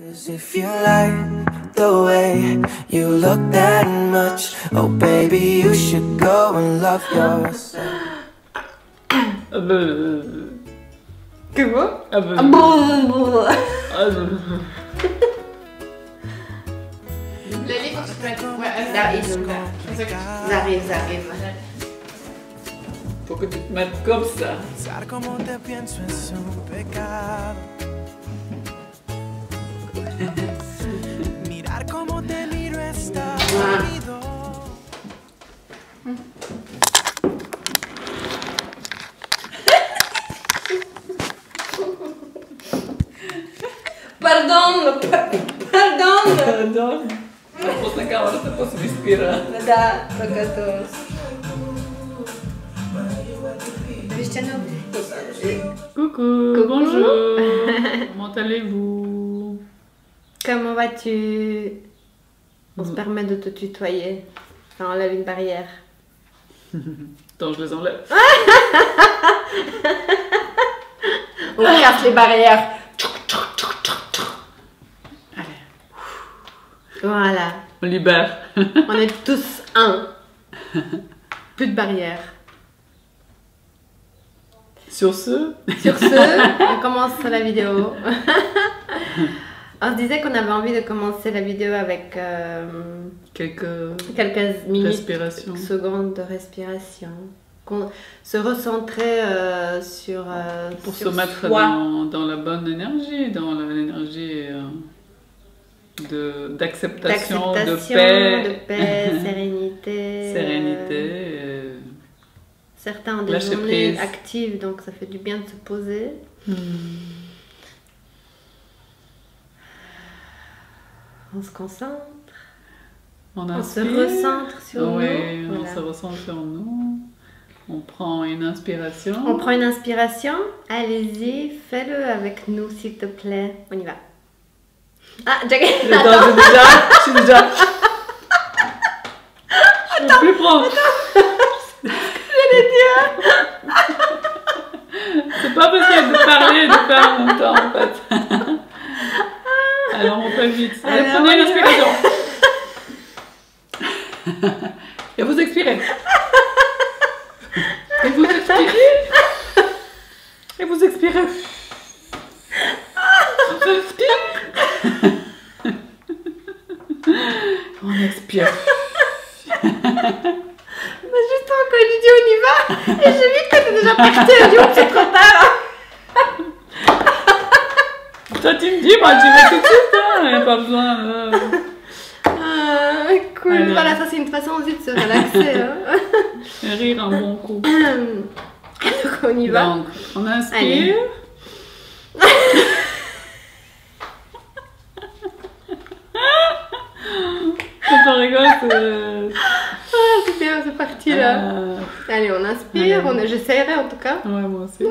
'Cause if you like the way you look that much, oh baby, you should go and love yourself. Comment? Le livre, tu peux... Ouais, ça arrive. Faut que tu te mettes comme ça. Pensar como te pienso es un pecado. Mirar como te miro está prohibido. Pardon. Pardon. Просто камера te posso inspirar. Да, только то. Coucou, bonjour. Comment allez-vous? Comment vas-tu? On se permet de te tutoyer. Ça enlève une barrière. Attends, je les enlève. On casse les barrières. Allez. Voilà. On libère. On est tous un. Plus de barrières. Sur ce, On commence la vidéo. On se disait qu'on avait envie de commencer la vidéo avec quelques minutes, respirations. secondes de respiration. Qu'on se recentrer sur Pour sur se mettre soi. dans la bonne énergie, dans l'énergie d'acceptation, de paix, sérénité. sérénité. Certains ont des Lâcher journées prise. actives, donc ça fait du bien de se poser. On se concentre, On on se inspire. recentre sur Oui, nous. on Voilà. se recentre sur nous. On prend une inspiration. On prend une inspiration. Allez-y, fais-le avec nous, s'il te plaît. On y va. Ah, Jack. Attends, je suis déjà. Je peux plus prendre. C'est pas possible de parler et de faire en même temps en fait. Alors on fait vite. Allez, Alors, prenez on y une va. inspiration. Et vous expirez. Et vous expirez. Et vous expirez. On expire. On expire. Mais justement, quand j'ai dit on y va, et j'ai vu que t'étais déjà parti. J'ai dit, oh, c'est trop tard. Toi tu me dis, moi tu vas tout de suite, hein. Y a pas besoin. Cool. Allez. Voilà, ça c'est une façon aussi de se relaxer. Hein. Rire un bon coup. Donc on y va. Donc, on inspire. Allez. Quand on rigole, Ah, c'est bien, c'est parti là. Allez, on inspire. Allez. J'essaierai en tout cas. Ouais, moi aussi.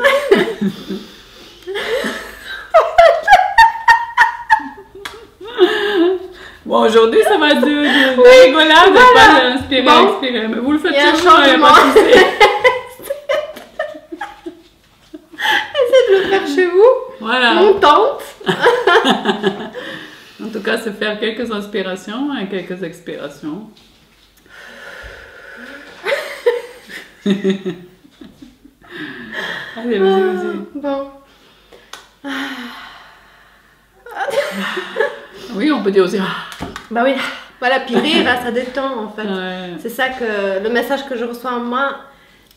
Bon, aujourd'hui, ça va être de rigolade, voilà. pas d'inspirer, Bon. expirer. Mais vous le faites Il y a un sûrement, il n'y a pas de souci. Essayez de le faire chez vous. Voilà. On tente. En tout cas, c'est faire quelques inspirations et quelques expirations. Allez, vas-y. Bon. Oui, on peut dire aussi. Bah oui. Voilà, puis rire, ça détend en fait. Ouais. C'est ça que le message que je reçois en moi,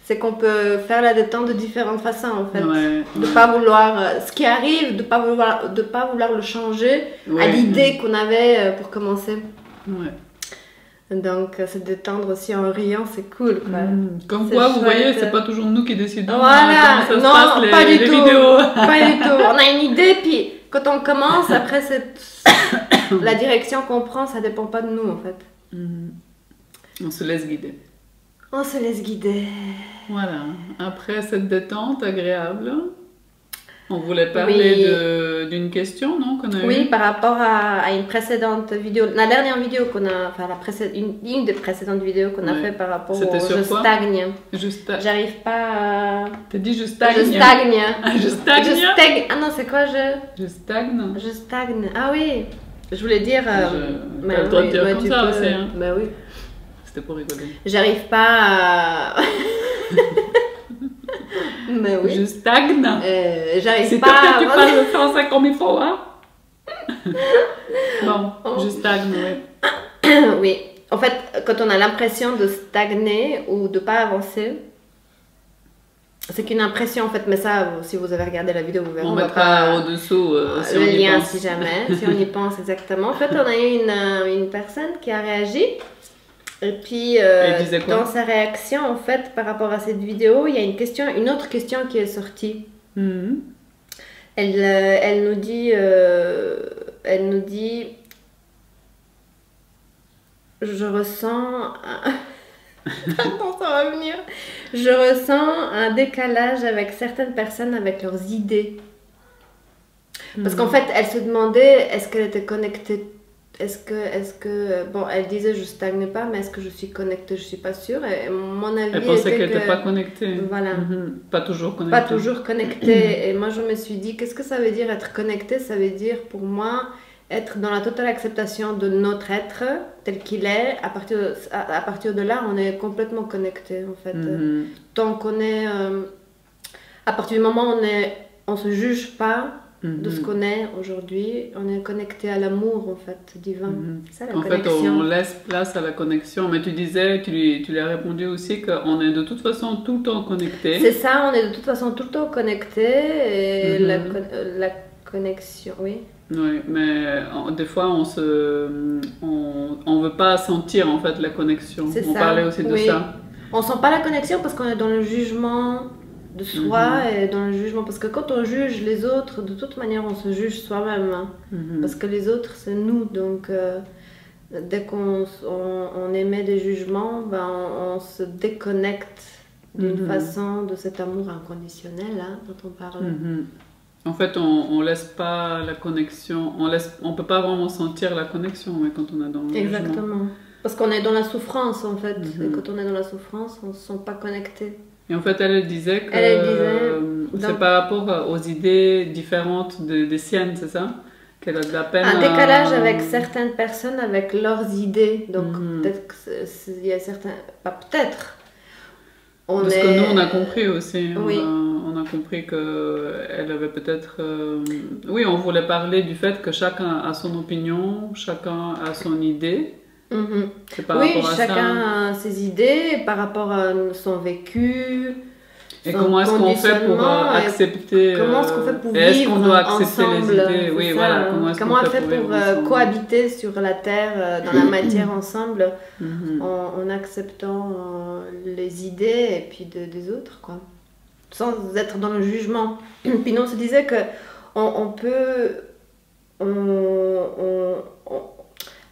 c'est qu'on peut faire la détente de différentes façons en fait. Ouais. De pas vouloir ce qui arrive, de pas vouloir le changer à Ouais. l'idée qu'on avait pour commencer. Ouais. Donc se détendre aussi en riant, c'est cool quoi. Comme C'est quoi, vous chouette. voyez, c'est pas toujours nous qui décidons Voilà, comment ça se non, passe, pas les du tout. vidéos. Pas du tout. On a une idée, puis quand on commence, après la direction qu'on prend, ça dépend pas de nous en fait. On se laisse guider. On se laisse guider. Voilà. Après cette détente agréable, On voulait parler Oui. d'une question, non, qu'on a Oui, eue. par rapport à une précédente vidéo, la dernière vidéo qu'on a, enfin une des précédentes vidéos qu'on a Ouais. fait par rapport C'était au sur je quoi? stagne. J'arrive pas à... T'as dit je Je stagne. stagne. Je stagne. Je stagne. Ah non, c'est quoi Je stagne. je stagne. Ah oui. Je voulais dire... T'as le droit de dire comme ça aussi, hein. Bah oui. C'était pour rigoler. J'arrive pas à... Mais oui. Je stagne. J'arrive C'est pas toi que tu à... parles le français comme il faut, hein? Bon, Oh. je stagne, oui. Oui. En fait, quand on a l'impression de stagner ou de pas avancer, c'est qu'une impression en fait. Mais ça, si vous avez regardé la vidéo, vous verrez. On va mettra pas- au-dessous si on le y lien pense. si jamais, si on y pense exactement. En fait, on a eu une personne qui a réagi. Et puis, Elle disait quoi? dans sa réaction, en fait, par rapport à cette vidéo, il y a une autre question qui est sortie. Mhm. Elle nous dit, je ressens, Attends, ça va venir. Je ressens un décalage avec certaines personnes avec leurs idées. Parce qu'en fait, elle se demandait, est-ce qu'elle était connectée, bon, elle disait je stagne pas, mais est-ce que je suis connectée, je suis pas sûre. Et mon avis Elle pensait était qu'elle que n'était pas connectée. Voilà. Mhm. Pas toujours connectée. pas toujours connectée. Et moi, je me suis dit, qu'est-ce que ça veut dire être connecté? Ça veut dire, pour moi, être dans la totale acceptation de notre être tel qu'il est. À partir de là, on est complètement connecté, en fait. Mhm. Tant qu'on est... à partir du moment où on se juge pas de ce Mhm. qu'on est aujourd'hui, on est connecté à l'amour, en fait, divin. Mhm. C'est ça, la En fait, connexion. on laisse place à la connexion. Mais tu disais, tu lui as répondu aussi qu'on est de toute façon tout le temps connecté. C'est ça, on est de toute façon tout le temps connecté. Et Mhm. la connexion, oui. Oui, mais des fois, on veut pas sentir en fait la connexion. C'est On ça, parlait aussi de oui. ça. On sent pas la connexion parce qu'on est dans le jugement de soi et dans le jugement. Parce que quand on juge les autres, de toute manière, on se juge soi-même. Hein. Mhm. Parce que les autres, c'est nous. Donc, dès qu'on on émet des jugements, ben, on se déconnecte d'une Mhm. façon de cet amour inconditionnel hein, dont on parle. Mhm. En fait, on laisse pas la connexion, on peut pas vraiment sentir la connexion ouais, quand on est dans le jugement. Exactement. Parce qu'on est dans la souffrance, en fait. Mhm. Et quand on est dans la souffrance, on ne se sent pas connecté. Et en fait, elle disait que Elle disait, c'est donc- par rapport aux idées différentes des siennes, c'est ça? Qu'elle a de la peine Un à- décalage avec certaines personnes, avec leurs idées. Donc, Mhm. peut-être qu'il y a certains... Pas peut-être. Parce que nous, on a compris aussi. Oui. On a compris qu'elle avait peut-être... Oui, on voulait parler du fait que chacun a son opinion, chacun a son idée. Mhm. C'est par Oui, rapport à ça. chacun a ses idées par rapport à son vécu. Et son comment est-ce qu'on fait pour conditionnement, et accepter... Comment est-ce qu'on fait pour et est-ce qu'on vivre doit accepter ensemble, les idées? Oui, c'est voilà. ça. Comment est-ce Comment qu'on on fait fait pour vivre ensemble? cohabiter sur la terre, dans la matière ensemble, Mhm. en acceptant les idées et puis des autres, quoi. Sans être dans le jugement. Puis nous, on se disait que on peut...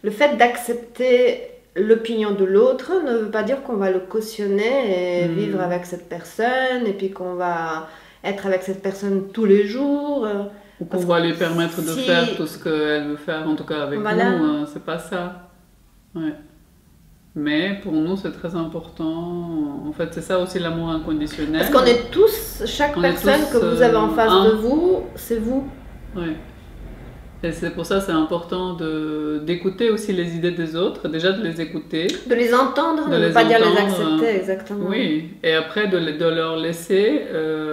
le fait d'accepter l'opinion de l'autre ne veut pas dire qu'on va le cautionner et vivre avec cette personne et puis qu'on va être avec cette personne tous les jours. Ou qu'on va lui permettre de si- faire tout ce qu'elle veut faire, en tout cas avec Voilà. nous, c'est pas ça. Ouais. Mais pour nous, c'est très important. En fait, c'est ça aussi l'amour inconditionnel. Parce qu'on est tous, chaque On est personne tous, que vous avez en face un. de vous, c'est vous. Ouais. Et c'est pour ça c'est important d'écouter aussi les idées des autres, déjà de les écouter. De les entendre De ne veut les pas dire les entendre, accepter, exactement. Oui, et après de leur laisser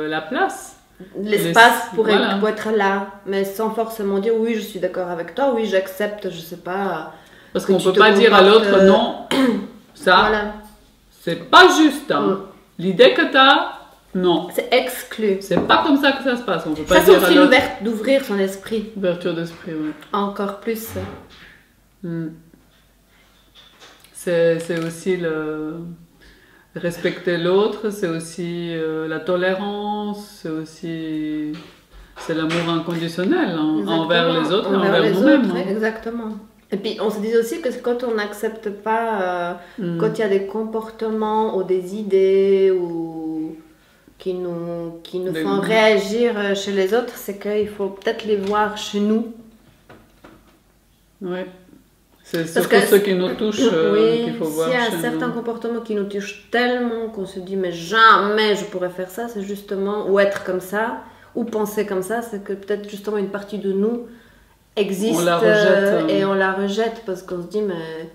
la place. L'espace pour, Voilà. pour être là, mais sans forcément dire oui, je suis d'accord avec toi, oui, j'accepte, je sais pas. Parce que qu'on tu peut te pas dire à comportes, l'autre non, ça, Voilà. c'est pas juste. Hein. Mm. L'idée que t'as, non. C'est exclu. C'est pas comme ça que ça se passe. On peut pas Ça, c'est dire à aussi l'autre. d'ouvrir son esprit Ouverture d'esprit, oui. encore plus. C'est aussi le respecter l'autre, c'est aussi la tolérance, c'est l'amour inconditionnel hein, Exactement. envers les autres et Envers envers les nous-mêmes. autres, hein. exactement. Et puis on se disait aussi que quand on n'accepte pas, Mm. quand il y a des comportements ou des idées ou qui nous Mais font oui. réagir chez les autres, c'est qu'il faut peut-être les voir chez nous. Ouais. C'est Parce surtout que- ceux qui nous touchent Oui, qu'il faut voir s'il y a chez un certain nous. comportement qui nous touche tellement qu'on se dit mais jamais je pourrais faire ça, c'est justement, ou être comme ça, ou penser comme ça, c'est que peut-être justement une partie de nous existe On la rejette, et on la rejette parce qu'on se dit mais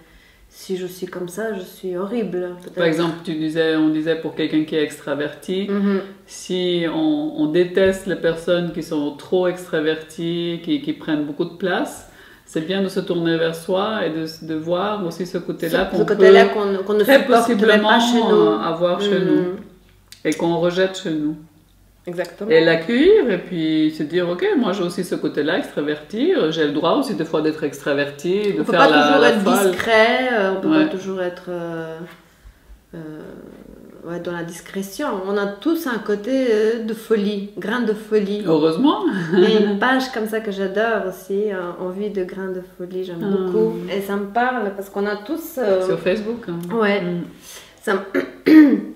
si je suis comme ça, je suis horrible. Peut-être. Par exemple, on disait pour quelqu'un qui est extraverti, Mhm. si on déteste les personnes qui sont trop extraverties, qui prennent beaucoup de place, c'est bien de se tourner vers soi et de voir aussi ce côté-là Ce qu'on côté-là peut qu'on ne très supporterait possiblement pas chez nous. avoir chez Mhm. nous et qu'on rejette chez nous. Exactement. Et l'accueillir et puis se dire, ok, moi j'ai aussi ce côté-là extraverti, j'ai le droit aussi des fois d'être extraverti, de On peut faire pas toujours la être folle. discret, on peut Ouais. pas toujours être ouais, dans la discrétion. On a tous un côté de folie, grain de folie. Heureusement. Il y a une page comme ça que j'adore aussi, Envie de grain de folie, j'aime beaucoup. Et ça me parle parce qu'on a tous... Sur Facebook. Hein. Ouais. Mm. ça me-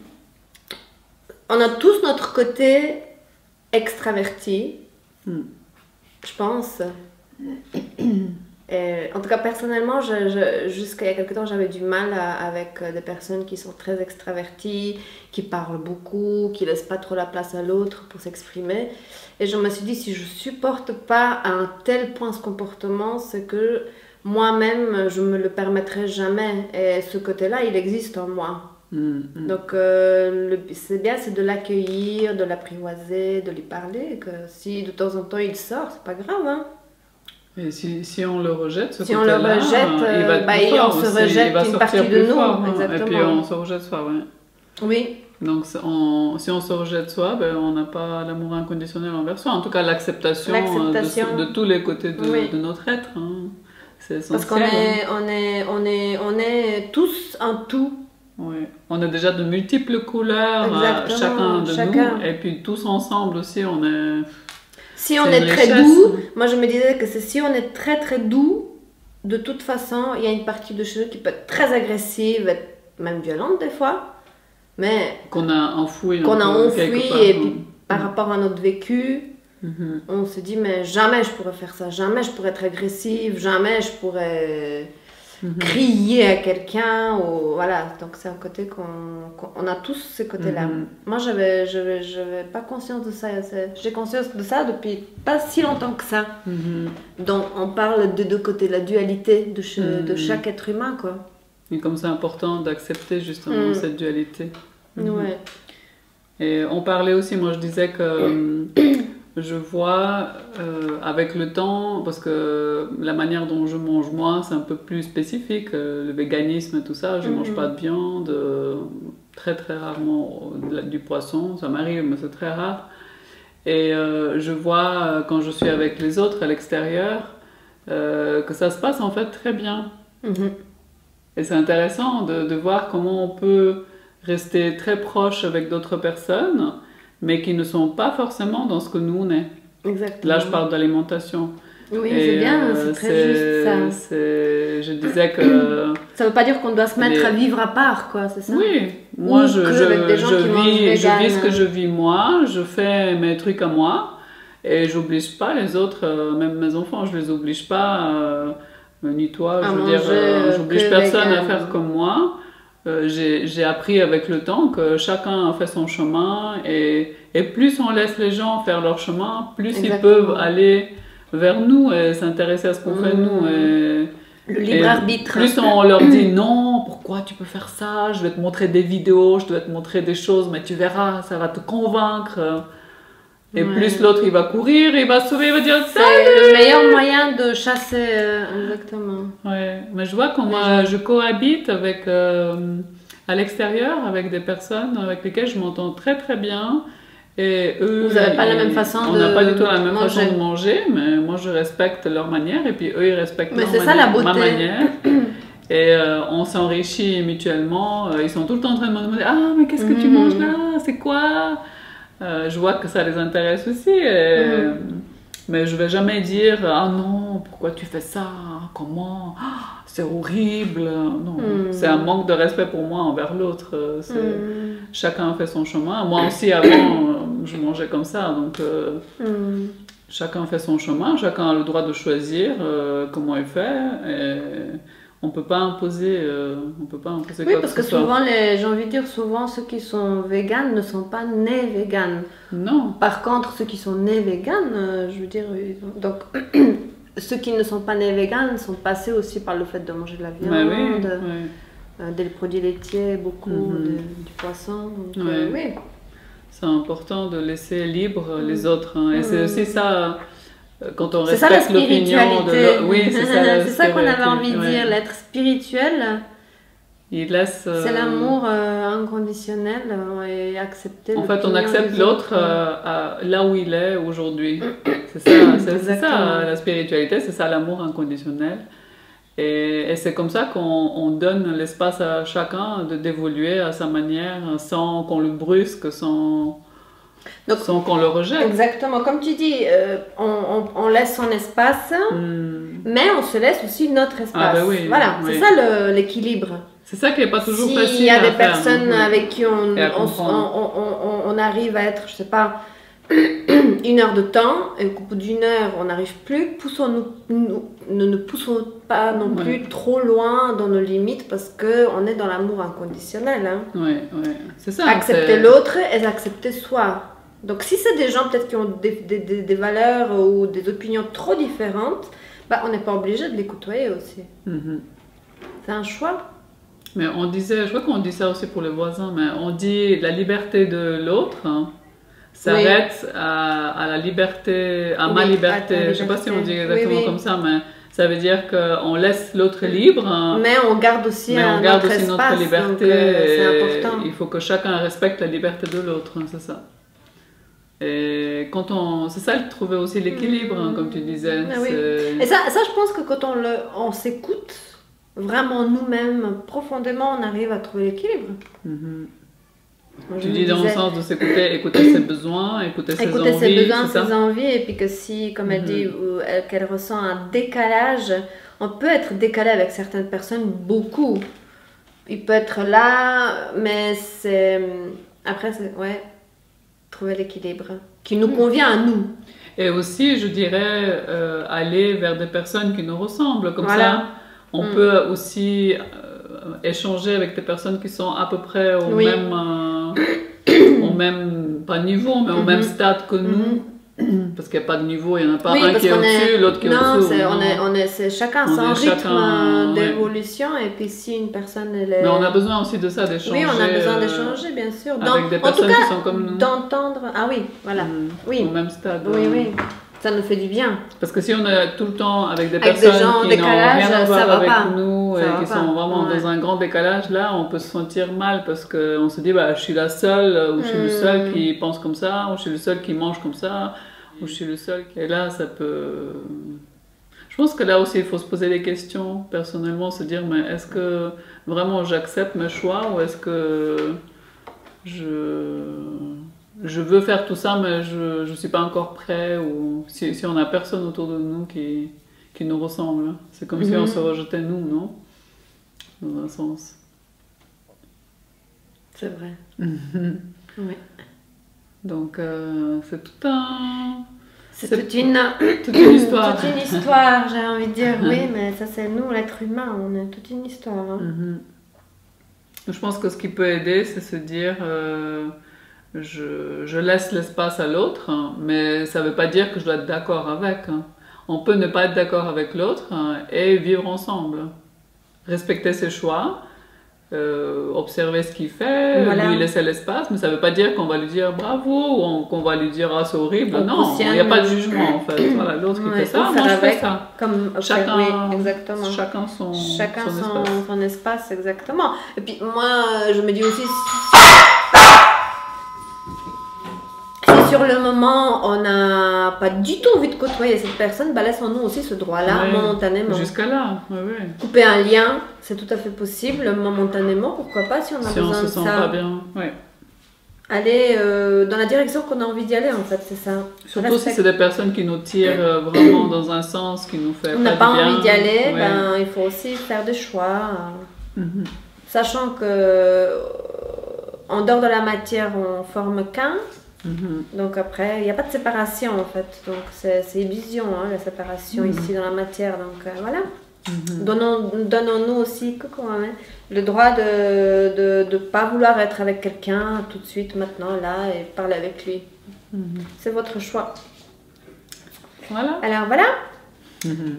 On a tous notre côté extraverti, Mm. je pense. Et, en tout cas, personnellement, jusqu'à il y a quelque temps, j'avais du mal avec des personnes qui sont très extraverties, qui parlent beaucoup, qui laissent pas trop la place à l'autre pour s'exprimer. Et je me suis dit, si je supporte pas à un tel point ce comportement, c'est que moi-même, je me le permettrai jamais. Et ce côté-là, il existe en moi. Mm, mm. Donc, c'est bien, c'est de l'accueillir, de l'apprivoiser, de lui parler. Que si de temps en temps il sort, c'est pas grave, hein. Et si on le rejette, ce Si on le côté-là, rejette, il va être plus on fort se aussi, rejette il va une sortir partie de plus nous, fort, hein. Et exactement. puis on se rejette soi, ouais. Oui, Donc si on se rejette soi, ben, on n'a pas l'amour inconditionnel envers soi. En tout cas, l'acceptation L'acceptation. de tous les côtés Oui. de notre être. Hein. C'est parce essentiel. on est tous un tout. Ouais. On a déjà de multiples couleurs, Exactement, chacun de nous. Et puis tous ensemble aussi, on est... Si on C'est est une très richesse. doux, moi je me disais que c'est si on est très très doux, de toute façon, il y a une partie de chez nous qui peut être très agressive, être même violente des fois, mais Qu'on a enfoui. qu'on a un peu, enfoui quelque part, et hein. puis par rapport à notre vécu, Mhm. on se dit mais jamais je pourrais faire ça, jamais je pourrais être agressive, jamais je pourrais Mhm. crier à quelqu'un ou voilà. Donc c'est un côté qu'on a tous ces côtés-là. Mhm. Moi j'avais pas conscience de ça. J'ai conscience de ça depuis pas si longtemps que ça. Mhm. Donc on parle de deux côtés, la dualité de Mhm. chaque être humain quoi. Et comme c'est important d'accepter justement Mhm. cette dualité. Mhm. Ouais. Et on parlait aussi, moi je disais que je vois avec le temps, parce que la manière dont je mange moi, c'est un peu plus spécifique, le véganisme et tout ça, je mange pas de viande, très très rarement du poisson, ça m'arrive mais c'est très rare. Et je vois quand je suis avec les autres à l'extérieur que ça se passe en fait très bien. Mhm. Et c'est intéressant de voir comment on peut rester très proche avec d'autres personnes, mais qui ne sont pas forcément dans ce que nous on est. Exactement. Là, je parle d'alimentation. Oui, Et, c'est bien, c'est très juste ça. Je disais que... Ça veut pas dire qu'on doit se mettre Les- à vivre à part quoi, c'est ça? Oui, moi Ou je que avec des gens qui mangent vis vegan. ce que je vis moi, je fais mes trucs à moi, et j'oblige pas les autres, même mes enfants, je les oblige pas, ni toi, À je veux dire, manger, j'oblige que personne à vegan. faire comme moi. J'ai appris avec le temps que chacun a fait son chemin, et plus on laisse les gens faire leur chemin, plus ils Exactement. peuvent aller vers nous et s'intéresser à ce qu'on fait nous. Et, Le et libre arbitre. plus on leur dit non, pourquoi tu peux faire ça, je vais te montrer des vidéos, je vais te montrer des choses, mais tu verras, ça va te convaincre. Et Ouais. plus l'autre il va courir, il va se sauver, il va dire ça. C'est le meilleur moyen de chasser, exactement. Ouais, mais je vois comment je cohabite avec, à l'extérieur avec des personnes avec lesquelles je m'entends très très bien. Et eux, Vous n'avez pas la même façon on de n'a pas du tout la même manger. façon de manger, mais moi je respecte leur manière et puis eux ils respectent Mais leur c'est ça, manière, la beauté. ma manière. Et on s'enrichit mutuellement. Ils sont tout le temps en train de me demander ah mais qu'est-ce que tu manges là, c'est quoi? Je vois que ça les intéresse aussi. Mais je vais jamais dire ah non, pourquoi tu fais ça, comment, ah, c'est horrible. Non, c'est un manque de respect pour moi envers l'autre. Chacun fait son chemin. Moi aussi avant, je mangeais comme ça, donc chacun fait son chemin, chacun a le droit de choisir comment il fait. Et on peut pas imposer, oui, parce que souvent, j'ai envie de dire, souvent ceux qui sont véganes ne sont pas nés véganes. Non. Par contre, ceux qui sont nés véganes, je veux dire, donc ceux qui ne sont pas nés véganes sont passés aussi par le fait de manger de la viande, des produits laitiers, beaucoup, du poisson. Donc, oui. C'est important de laisser libre les autres. Hein. Et c'est aussi ça. Quand on respecte l'opinion de l'autre. Oui, c'est ça. C'est ça qu'on avait envie de dire, l'être spirituel. Il laisse. C'est l'amour inconditionnel et accepter. En fait, on accepte l'autre là où il est aujourd'hui. C'est ça la spiritualité, c'est ça l'amour inconditionnel. Et c'est comme ça qu'on donne l'espace à chacun d'évoluer à sa manière, sans qu'on le brusque, sans qu'on le rejette. Exactement, comme tu dis, on laisse son espace, mais on se laisse aussi notre espace. Ah ben oui, voilà, c'est ça l'équilibre. C'est ça qui n'est pas toujours facile. S'il y a des personnes avec qui on arrive à être, je sais pas, 1 heure de temps, et qu'au bout d'1 heure on n'arrive plus, ne poussons pas non plus trop loin dans nos limites, parce qu'on est dans l'amour inconditionnel. Hein. C'est ça. Accepter l'autre et accepter soi. Donc si c'est des gens peut-être qui ont des valeurs ou des opinions trop différentes, bah, on n'est pas obligé de les côtoyer aussi. C'est un choix. Mais on disait, je crois qu'on dit ça aussi pour les voisins, mais on dit la liberté de l'autre s'arrête à la liberté, à ma liberté. Je ne sais pas si on dit exactement comme ça, mais ça veut dire qu'on laisse l'autre libre. Mais on garde aussi, notre liberté. C'est important. Il faut que chacun respecte la liberté de l'autre, c'est ça. Et c'est ça, de trouver aussi l'équilibre, comme tu disais. Et ça, je pense que quand on s'écoute vraiment nous-mêmes profondément, on arrive à trouver l'équilibre. Tu dis dans le sens de s'écouter, écouter ses besoins, écouter ses envies, et puis que si, comme elle dit, qu'elle ressent un décalage, on peut être décalé avec certaines personnes, beaucoup. Il peut être là, mais c'est... Après, trouver l'équilibre qui nous convient à nous. Et aussi, je dirais, aller vers des personnes qui nous ressemblent, comme ça. On peut aussi échanger avec des personnes qui sont à peu près au même, pas niveau, mais au même stade que nous. Parce qu'il n'y a pas de niveau, il n'y en a pas un qui est au-dessus, l'autre qui est au-dessous. C'est chacun son rythme d'évolution, et puis si une personne Mais on a besoin aussi de ça, d'échanger. Oui, on a besoin d'échanger, bien sûr. Avec des personnes qui sont comme nous. D'entendre, au même stade. Oui. Ça nous fait du bien. Parce que si on est tout le temps avec des personnes qui n'ont rien à voir avec nous et qui sont vraiment dans un grand décalage, là, on peut se sentir mal parce qu'on se dit, je suis la seule, ou je suis le seul qui pense comme ça, ou je suis le seul qui mange comme ça, ou je suis le seul qui... Et là, ça peut... Je pense que là aussi, il faut se poser des questions, personnellement, se dire, mais est-ce que vraiment j'accepte mes choix, ou est-ce que je veux faire tout ça, mais je ne suis pas encore prêt, ou si on n'a personne autour de nous qui nous ressemble. C'est comme si on se rejetait nous, non? Dans un sens. C'est vrai. Oui. Donc, c'est tout un... C'est toute une histoire. Toute une histoire, j'ai envie de dire. Oui, mais ça, c'est nous, l'être humain, on est toute une histoire. Je pense que ce qui peut aider, c'est se dire... Je laisse l'espace à l'autre, mais ça ne veut pas dire que je dois être d'accord avec. On peut ne pas être d'accord avec l'autre et vivre ensemble. Respecter ses choix, observer ce qu'il fait, lui laisser l'espace, mais ça ne veut pas dire qu'on va lui dire bravo ou qu'on va lui dire c'est horrible. Non, il n'y a pas de jugement en fait. Voilà, l'autre qui fait ça, moi je fais ça. Chacun son espace, exactement. Et puis moi, je me dis aussi... Sur le moment, on n'a pas du tout envie de côtoyer cette personne, laissons-nous aussi ce droit-là, momentanément. Jusqu'à là, Couper un lien, c'est tout à fait possible, momentanément, pourquoi pas, si on a besoin de ça. Si on se sent pas bien, aller dans la direction qu'on a envie d'y aller, en fait, c'est ça. Surtout si c'est des personnes qui nous tirent vraiment dans un sens qui nous fait on n'a pas du bien. envie d'y aller, Ouais. ben, il faut aussi faire des choix. Mhm. Sachant que en dehors de la matière, on forme qu'un. Mhm. Donc après, il n'y a pas de séparation en fait. Donc c'est illusion, hein, la séparation ici dans la matière. Donc voilà. Donnons-nous aussi le droit de ne pas vouloir être avec quelqu'un tout de suite, maintenant, là, et parler avec lui. C'est votre choix. Voilà. Alors voilà. Mhm.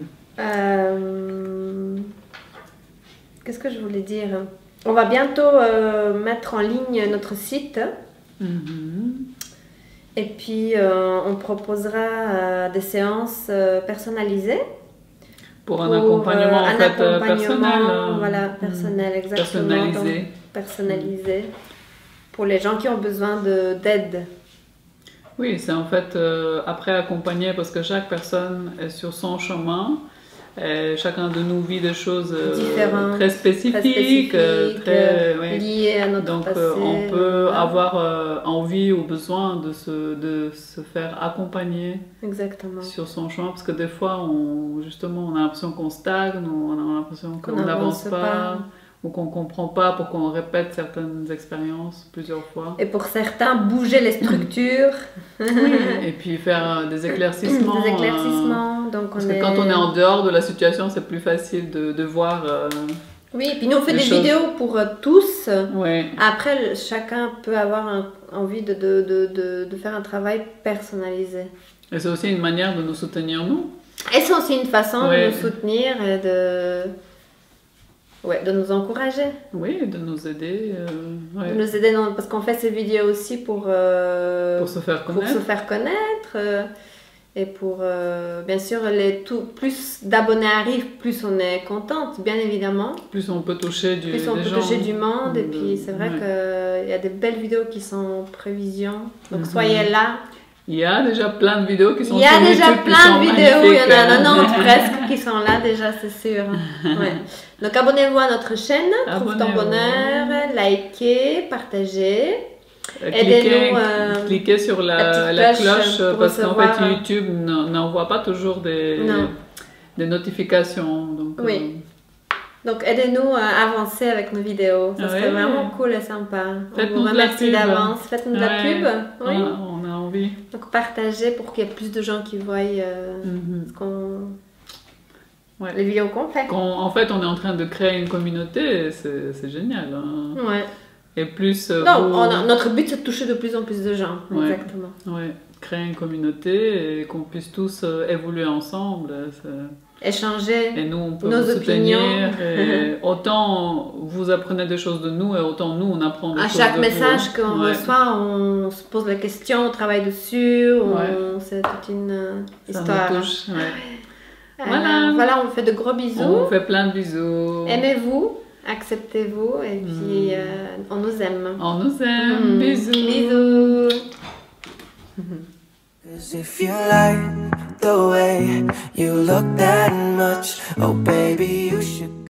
Qu'est-ce que je voulais dire? On va bientôt mettre en ligne notre site. Mhm. Et puis, on proposera des séances personnalisées. Pour un accompagnement en fait personnel. Voilà, personnel, exactement. Personnalisé. Donc, personnalisé. Pour les gens qui ont besoin d'aide. Oui, c'est en fait après accompagner parce que chaque personne est sur son chemin. Et chacun de nous vit des choses différentes, très spécifiques, ouais. liées à notre Donc passé. on peut voilà. avoir envie ou besoin de se faire accompagner Exactement. sur son chemin parce que des fois justement on a l'impression qu'on stagne ou on a l'impression qu'on n'avance pas ou qu'on ne comprend pas pour qu'on répète certaines expériences plusieurs fois. Et pour certains, bouger les structures. Oui, et puis faire des éclaircissements. Des éclaircissements. Donc parce que quand on est en dehors de la situation, c'est plus facile de voir. Oui, et puis nous on fait des choses. vidéos pour tous. Ouais. Après, chacun peut avoir envie de faire un travail personnalisé. Et c'est aussi une manière de nous soutenir, nous. Et c'est aussi une façon Ouais. de nous soutenir et de nous encourager. Oui, de nous aider. Ouais. De nous aider parce qu'on fait ces vidéos aussi pour se faire pour connaître. se faire connaître. Et pour, bien sûr, plus d'abonnés arrivent, plus on est contente, bien évidemment. Plus on peut toucher du Plus on des peut gens. toucher du monde. Et puis, c'est vrai qu'il y a des belles vidéos qui sont en prévision. Donc, soyez là. Il y a déjà plein de vidéos qui sont Il y a sur déjà YouTube qui plein sont de vidéos. Il y en a magnifiques. 90 presque qui sont là déjà, c'est sûr. Ouais. Donc, abonnez-vous à notre chaîne. Trouve ton Abonnez-vous. bonheur. Likez, partagez. Aidez-nous, Cliquez sur la la petite cloche cloche pour parce qu'en recevoir, fait YouTube n'envoie pas toujours des notifications. Donc, Oui. Donc aidez-nous à avancer avec nos vidéos. Ça serait Ouais. vraiment cool et sympa. On Faites-nous vous de la remercie pub. d'avance. Faites-nous de la Ouais. pub. Oui. on a envie. Donc partagez pour qu'il y ait plus de gens qui voient Ouais. les vidéos qu'on fait. En fait, on est en train de créer une communauté, et c'est génial. Hein. Ouais. Et plus Non, notre but c'est de toucher de plus en plus de gens. Ouais. Exactement. ouais, créer une communauté et qu'on puisse tous évoluer ensemble. Échanger. Et nous, on peut Nos vous soutenir. opinions. Et autant vous apprenez des choses de nous et autant nous, on apprend des À choses chaque de message vous. qu'on Ouais. reçoit, on se pose la question, on travaille dessus. C'est toute une Ça histoire. nous touche. Ouais. Voilà, on vous fait de gros bisous. On vous fait plein de bisous. Aimez-vous, acceptez-vous et puis on nous aime. On nous aime. Bisous. Bisous. 'Cause if you like the way you look that much, oh baby, you should